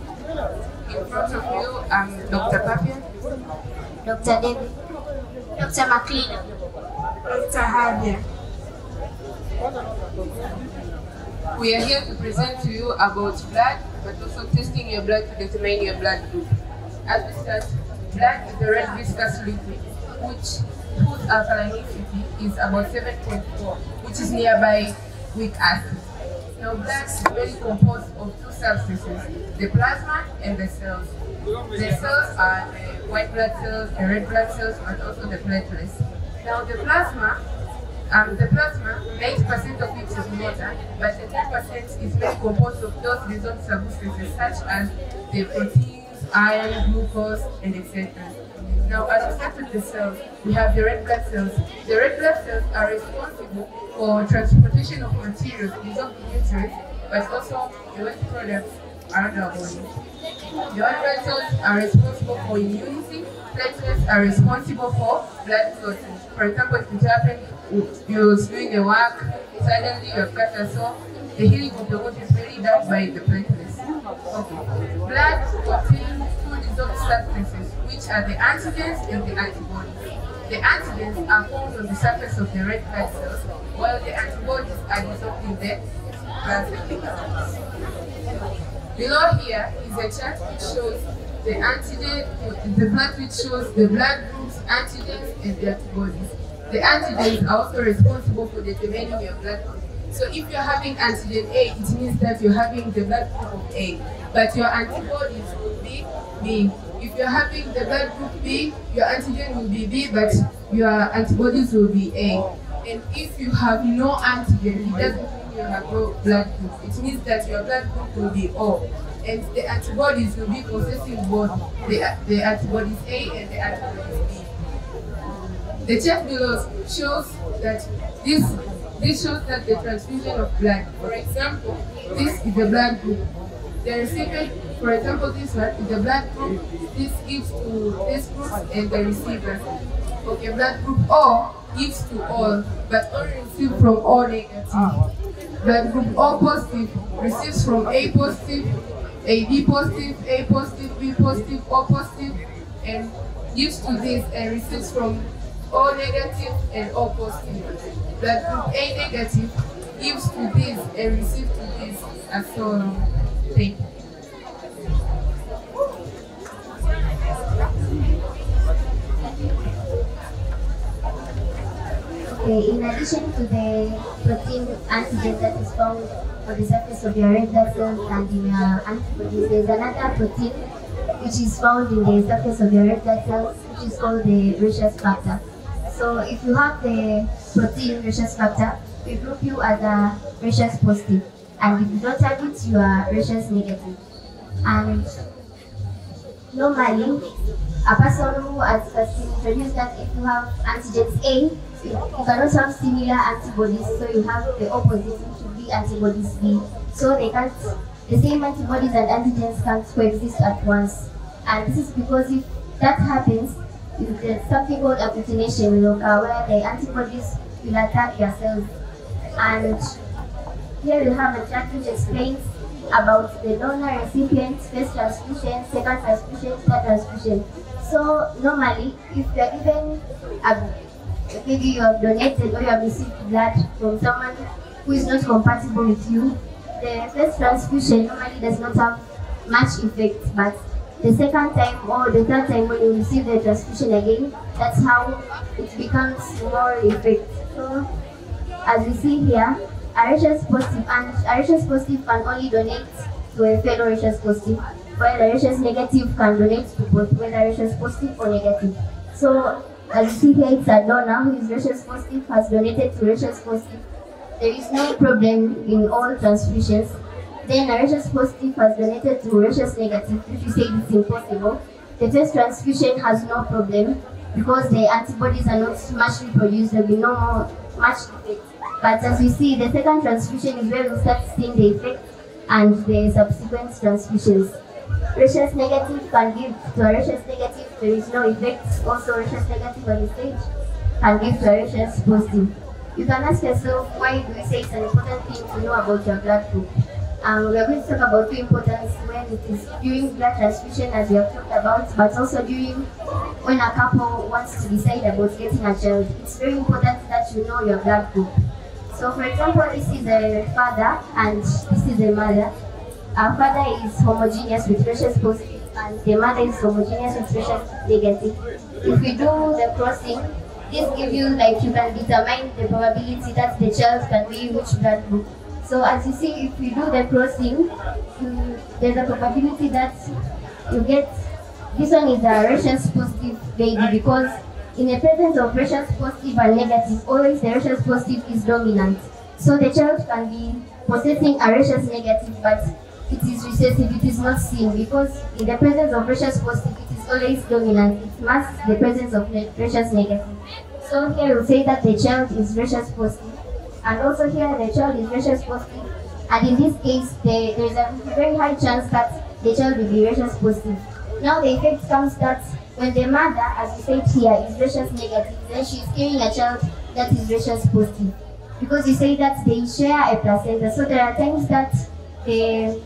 In front of you, I'm Dr. Papia, Dr. David, Dr. McLean, Dr. Hadia. we are here to present to you about blood, but also testing your blood to determine your blood group. As we start, blood is a red viscous liquid, whose alkalinicity is about 7.4, which is nearby weak acid. Now, blood is mainly composed of two substances, the plasma and the cells. The cells are the white blood cells, the red blood cells, and also the platelets. Now, the plasma, 90% of it is water, but the 10% is mainly composed of those dissolved substances such as the proteins, iron, glucose, and etc. Now, as we start with the cells, we have the red blood cells. The red blood cells are responsible for transportation of materials dissolved in nutrients, but also the waste products around our body. The white blood cells are responsible for immunity. Platelets are responsible for blood clotting. For example, if it happened, you was doing a work, suddenly you have cut a sore, the healing of the wound is really done by the platelets. Okay. Blood contains two dissolved substances, which are the antigens and the antibodies. The antigens are found on the surface of the red blood cells, while the antibodies are dissolved in the plasma. Below here is a chart which shows the plot which shows the blood groups, antigens, and the antibodies. The antigens are also responsible for determining your blood group. So if you're having antigen A, it means that you're having the blood group of A, but your antibodies will be B. If you're having the blood group B, your antigen will be B, but your antibodies will be A. And if you have no antigen, it doesn't mean you have no blood group. It means that your blood group will be O. And the antibodies will be possessing both the antibodies A and the antibodies B. The chart below shows that this shows that the transfusion of blood. For example, this is the blood group. The recipient, for example, this one is the blood group. This gives to this group and the receiver. Okay, blood group O gives to all, but only receives from O negative. Blood group O positive receives from A positive, AB positive, A positive, B positive, O positive, and gives to this and receives from O negative and O positive. Blood group A negative gives to this and receives to this, and so on. Thank you. Okay, in addition to the protein antigen that is found on the surface of your red blood cells and in your antibodies, there is another protein which is found in the surface of your red blood cells, which is called the rhesus factor. So if you have the protein rhesus factor, we group you as a rhesus positive, and if you don't have it, you are rhesus negative. And normally, a person who has introduced that if you have antigens A, you cannot have similar antibodies, so you have the opposite, which would be antibodies B. So the same antibodies and antigens can't coexist at once. And this is because if that happens, there's something called agglutination will occur, where the antibodies will attack your cells. And here we have a chart which explains about the donor, recipient, first transfusion, second transfusion, third transfusion. So normally, if you are given maybe you have donated or you have received blood from someone who is not compatible with you, the first transfusion normally does not have much effect, but the second time or the third time when you receive the transfusion again, that's how it becomes more effect. So as we see here, a rhesus positive can only donate to a fellow rhesus positive, while a rhesus negative can donate to both, whether rhesus positive or negative. So as you see here, it's a donor who is rhesus positive has donated to rhesus positive. There is no problem in all transfusions. Then a rhesus positive has donated to rhesus negative, which we say it's impossible. The first transfusion has no problem because the antibodies are not much reproduced, there will be no more much effect. But as we see, the second transfusion is where we start seeing the effect and the subsequent transfusions. Rhesus negative can give to a rhesus negative, there is no effect. Also rhesus negative on the stage can give to a rhesus positive. You can ask yourself, why do we say it's an important thing to know about your blood group? We are going to talk about the importance when it is during blood transfusion, as we have talked about, but also during when a couple wants to decide about getting a child. It's very important that you know your blood group. So for example, this is a father and this is a mother. Our father is homogeneous with rhesus positive and the mother is homogeneous with rhesus negative. If we do the crossing, this gives you, like, you can determine the probability that the child can be which blood group. So as you see, if you do the crossing, there's a probability that you get, this one is a rhesus positive baby, because in the presence of rhesus positive and negative, always the rhesus positive is dominant. So the child can be possessing a rhesus negative, but it is recessive, it is not seen, because in the presence of rhesus positive, it is always dominant. It masks the presence of rhesus negative. So here we'll say that the child is rhesus positive, and also here the child is rhesus positive, and in this case, there is a very high chance that the child will be rhesus positive. Now the effect comes that when the mother, as we said here, is rhesus negative, then she is carrying a child that is rhesus positive, because you say that they share a placenta. So there are times that the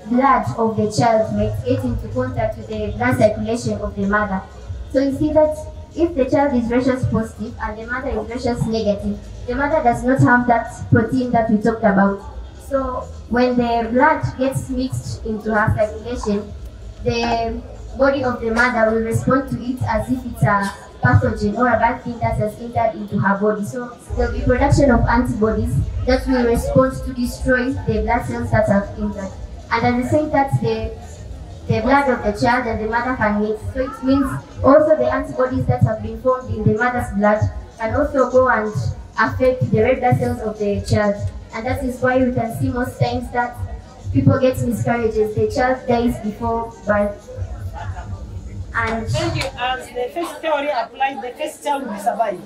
blood of the child might get into contact with the blood circulation of the mother. So you see that if the child is rhesus positive and the mother is rhesus negative, the mother does not have that protein that we talked about. So when the blood gets mixed into her circulation, the body of the mother will respond to it as if it's a pathogen or a bad thing that has entered into her body. So there will be production of antibodies that will respond to destroy the blood cells that have entered. And at the same time, the blood of the child and the mother can mix. So it means also the antibodies that have been formed in the mother's blood can also go and affect the red blood cells of the child. And that is why we can see most times that people get miscarriages. The child dies before birth. And thank you. As the first theory applies, the first child will survive.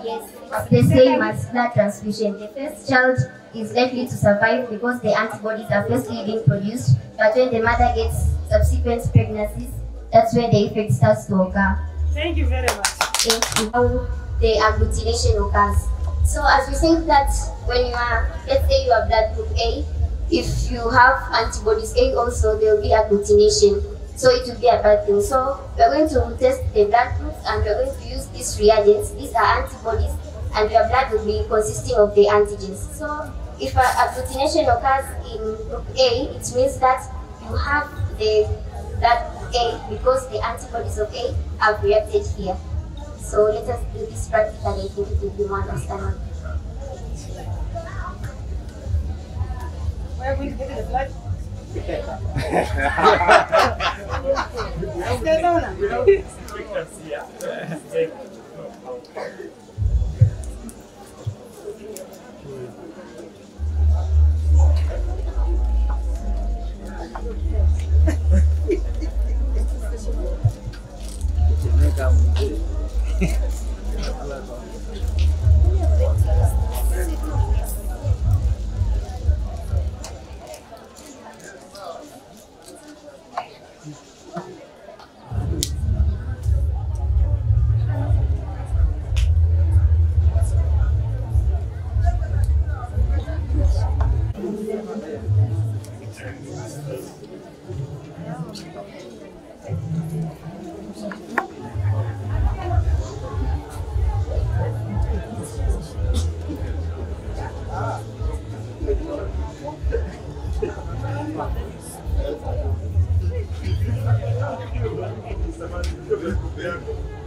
Yes, it's the same as blood transfusion. The first child is likely to survive because the antibodies are firstly being produced, but when the mother gets subsequent pregnancies, that's where the effect starts to occur. Thank you very much. Thank you. How the agglutination occurs. So as we think that when you are, let's say you are blood group A, if you have antibodies A also, there will be agglutination. So it will be a bad thing. So we are going to test the blood groups and we are going to use these reagents. These are antibodies and your blood will be consisting of the antigens. So if an agglutination occurs in group A, it means that you have the blood group A because the antibodies of A have reacted here. So let us do this practically. I think it will be more understandable. We are going to get the blood.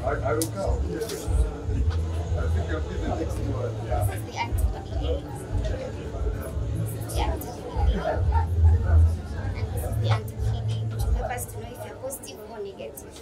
I will go. I think I'll be the next one. Yeah. This is the antibody A. This is the antibody A. And this is the antibody B, which will help us to know if you're positive or negative.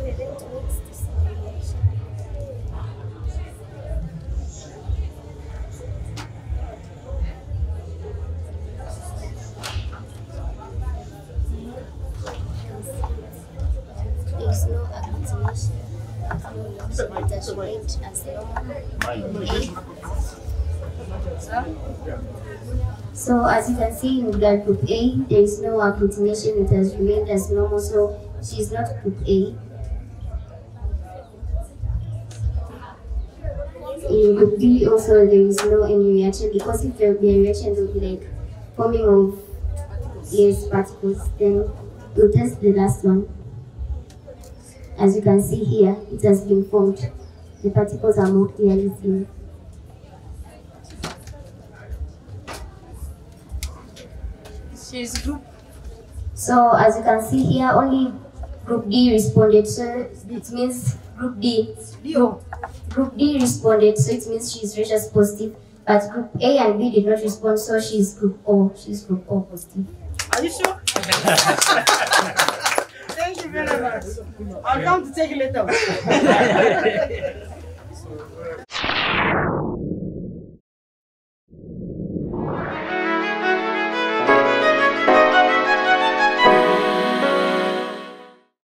There is no agglutination, no loss of attachment as normal. So as you can see in blood group A, there is no agglutination, it has remained as normal, so she is not group A. In group B also there is no any reaction, because if there will be a reaction, there will be like forming of particles. Then we'll test the last one. As you can see here, it has been formed. The particles are more clearly seen. She's group. So as you can see here, only group D responded, so it means group D responded, so it means she's rhesus positive. But group A and B did not respond, so she's group O. She's group O positive. Are you sure? Thank you very much. I'll come to take it later.